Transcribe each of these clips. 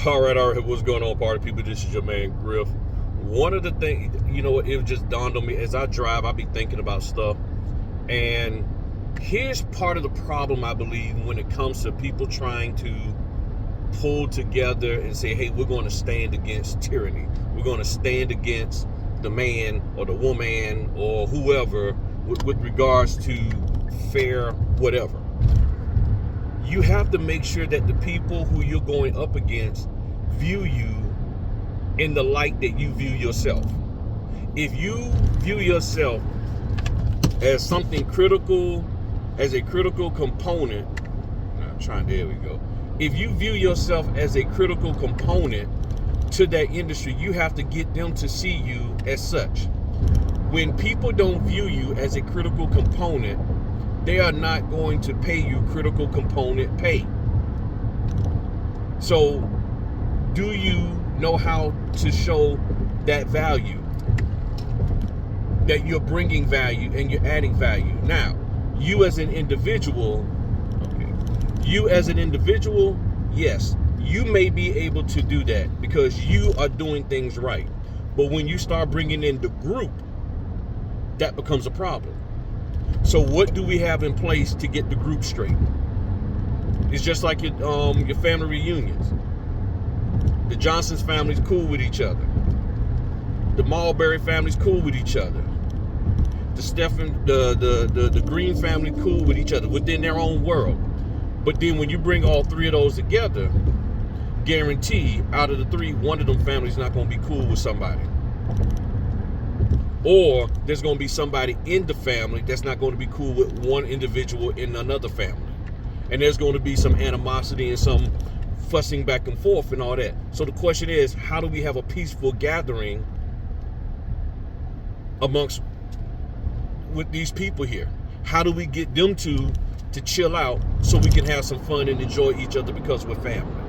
All right. What's going on, party people? This is your man, Griff. One of the things, it just dawned on me as I drive, I be thinking about stuff. And here's part of the problem, I believe, when it comes to people trying to pull together and say, hey, we're going to stand against tyranny. We're going to stand against the man or the woman or whoever with regards to fair whatever. You have to make sure that the people who you're going up against view you in the light that you view yourself. If you view yourself as something critical, as a critical component, there we go. If you view yourself as a critical component to that industry, you have to get them to see you as such. When people don't view you as a critical component, they are not going to pay you critical component pay. So, do you know how to show that value? That you're bringing value and you're adding value. Now, you as an individual, yes, you may be able to do that because you are doing things right. But when you start bringing in the group, that becomes a problem. So what do we have in place to get the group straight? It's just like your family reunions. The Johnson's family's cool with each other. The Marbury family's cool with each other. The Green family cool with each other within their own world. But then when you bring all three of those together, guarantee out of the three, one of them families not going to be cool with somebody. Or there's going to be somebody in the family that's not going to be cool with one individual in another family. And there's going to be some animosity and some fussing back and forth and all that. So the question is, how do we have a peaceful gathering with these people here? How do we get them to chill out so we can have some fun and enjoy each other because we're family?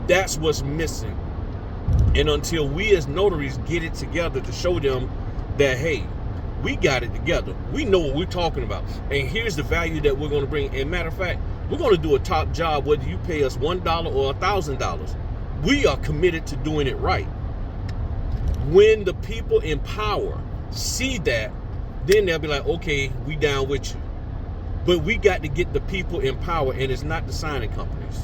That's what's missing. And until we as notaries get it together to show them that, hey, we got it together. We know what we're talking about. And here's the value that we're going to bring. And matter of fact, we're going to do a top job whether you pay us $1 or $1,000. We are committed to doing it right. When the people in power see that, then they'll be like, okay, we down with you. But we got to get the people in power, and it's not the signing companies.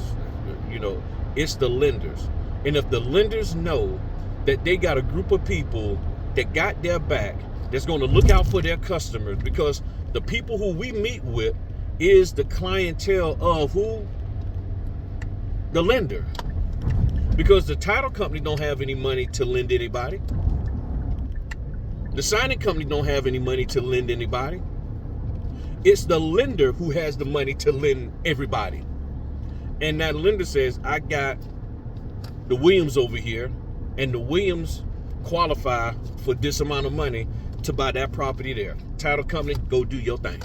It's the lenders. And if the lenders know that they got a group of people that got their back, that's going to look out for their customers, because the people who we meet with is the clientele of who? The lender. Because the title company don't have any money to lend anybody. The signing company don't have any money to lend anybody. It's the lender who has the money to lend everybody. And that lender says, I got the Williams over here, and the Williams qualify for this amount of money to buy that property there. Title company, go do your thing.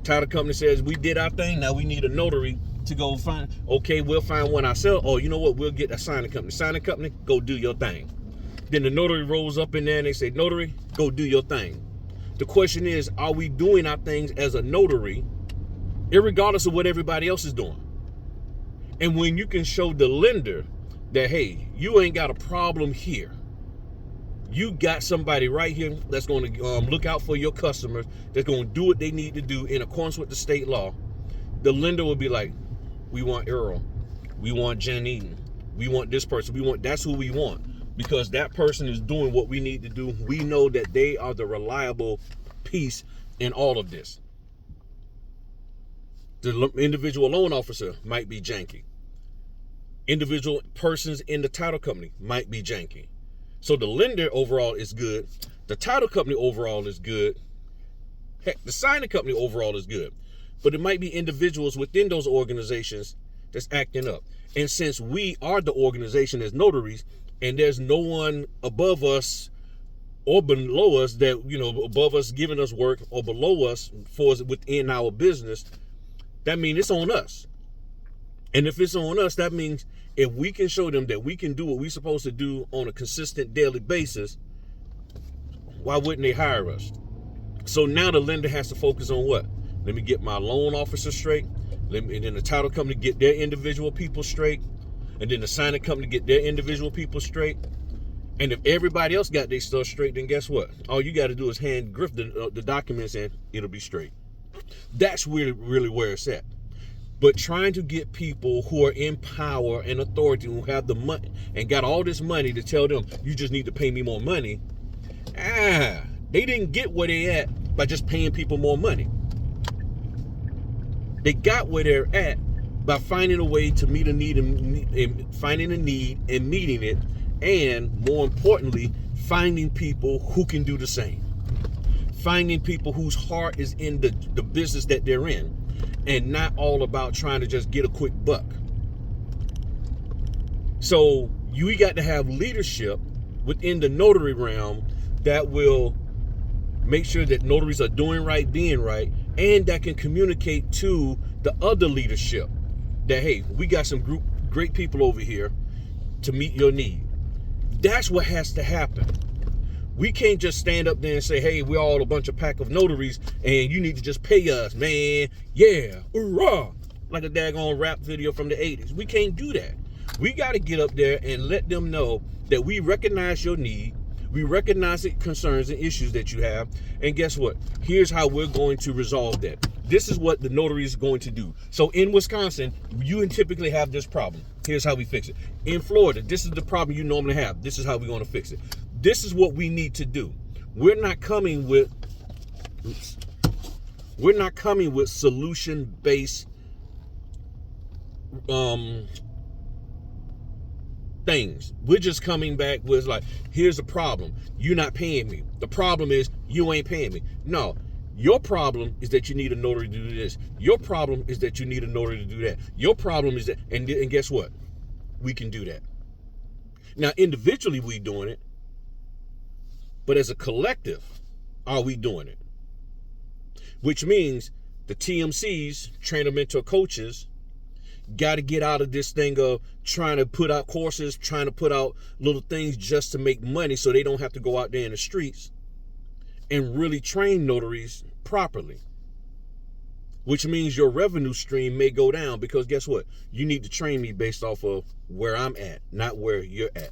Title company says, we did our thing, now we need a notary to go find. Okay, we'll find one ourselves. Oh, you know what, we'll get a signing company. Signing company, go do your thing. Then the notary rolls up in there and they say, notary, go do your thing. The question is, are we doing our things as a notary, irregardless of what everybody else is doing? And when you can show the lender that, hey, you ain't got a problem here. You got somebody right here that's going to look out for your customers, that's going to do what they need to do in accordance with the state law. The lender will be like, we want Earl. We want Jen Eaton. We want this person. That's who we want. Because that person is doing what we need to do. We know that they are the reliable piece in all of this. The individual loan officer might be janky. Individual persons in the title company might be janky. So the lender overall is good. The title company overall is good. Heck, the signing company overall is good. But it might be individuals within those organizations that's acting up. And since we are the organization as notaries, and there's no one above us or below us that, above us giving us work or below us for within our business, that means it's on us. And if it's on us, that means if we can show them that we can do what we're supposed to do on a consistent daily basis, why wouldn't they hire us? So now the lender has to focus on what? Let me get my loan officer straight. And then the title company get their individual people straight. and then the signing company get their individual people straight. And if everybody else got their stuff straight, then guess what? All you got to do is hand Griff the documents and it'll be straight. That's really where it's at. But trying to get people who are in power and authority, who have the money and got all this money, to tell them, you just need to pay me more money. They didn't get where they at by just paying people more money. They got where they're at by finding a way to meet a need and finding a need and meeting it, and more importantly, finding people who can do the same. Finding people whose heart is in the business that they're in, and not all about trying to just get a quick buck. So you got to have leadership within the notary realm that will make sure that notaries are doing right, being right, and that can communicate to the other leadership that, hey, we got some great people over here to meet your need. That's what has to happen. We can't just stand up there and say, hey, we're all a bunch of pack of notaries and you need to just pay us, man. Yeah, hoorah. Like a daggone rap video from the 80s. We can't do that. We got to get up there and let them know that we recognize your need. We recognize the concerns and issues that you have. And guess what? Here's how we're going to resolve that. This is what the notary is going to do. So in Wisconsin, you typically have this problem. Here's how we fix it. In Florida, this is the problem you normally have. This is how we're going to fix it. This is what we need to do. We're not coming with solution-based things. We're just coming back with like, here's the problem. You're not paying me. The problem is you ain't paying me. No, your problem is that you need a notary to do this. Your problem is that you need a notary to do that. Your problem is that, and guess what? We can do that. Now, individually, we doing it. But as a collective, are we doing it? Which means the TMCs, trainer mentor coaches, got to get out of this thing of trying to put out courses, trying to put out little things just to make money so they don't have to go out there in the streets and really train notaries properly. Which means your revenue stream may go down because guess what? You need to train me based off of where I'm at, not where you're at.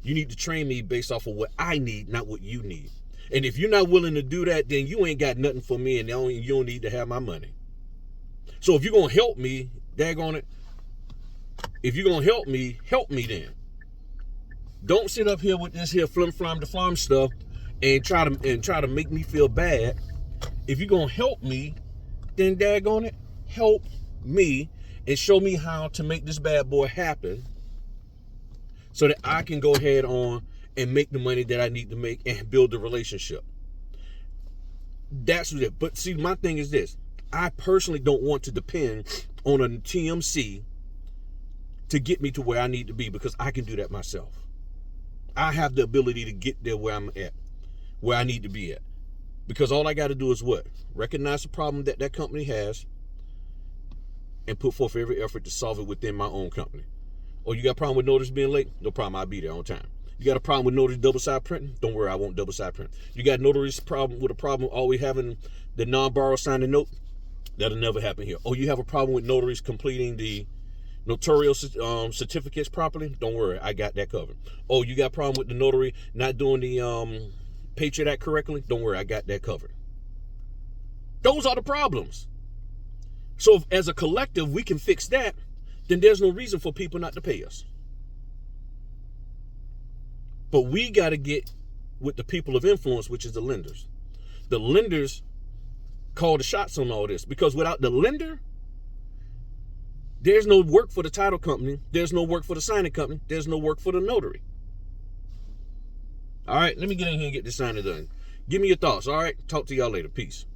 You need to train me based off of what I need, not what you need. And if you're not willing to do that, then you ain't got nothing for me and you don't need to have my money. So if you're going to help me, daggone it, if you're going to help me then. Don't sit up here with this here flim-flam stuff and try to make me feel bad. If you're going to help me, then daggone it, help me and show me how to make this bad boy happen, so that I can go ahead on and make the money that I need to make and build the relationship. That's what it. But see, my thing is this. I personally don't want to depend on a TMC to get me to where I need to be because I can do that myself. I have the ability to get there where I'm at, where I need to be at. Because all I got to do is what? Recognize the problem that company has and put forth every effort to solve it within my own company. Oh, you got a problem with notice being late? No problem, I'll be there on time. You got a problem with notary double-side printing? Don't worry, I won't double-side print. You got notaries with a problem always having the non-borrow signing note? That'll never happen here. Oh, you have a problem with notaries completing the notarial certificates properly? Don't worry, I got that covered. Oh, you got a problem with the notary not doing the Patriot Act correctly? Don't worry, I got that covered. Those are the problems. So if, as a collective, we can fix that, then there's no reason for people not to pay us. But we got to get with the people of influence, which is the lenders. The lenders call the shots on all this because without the lender, there's no work for the title company. There's no work for the signing company. There's no work for the notary. All right, let me get in here and get this signing done. Give me your thoughts, all right? Talk to y'all later. Peace.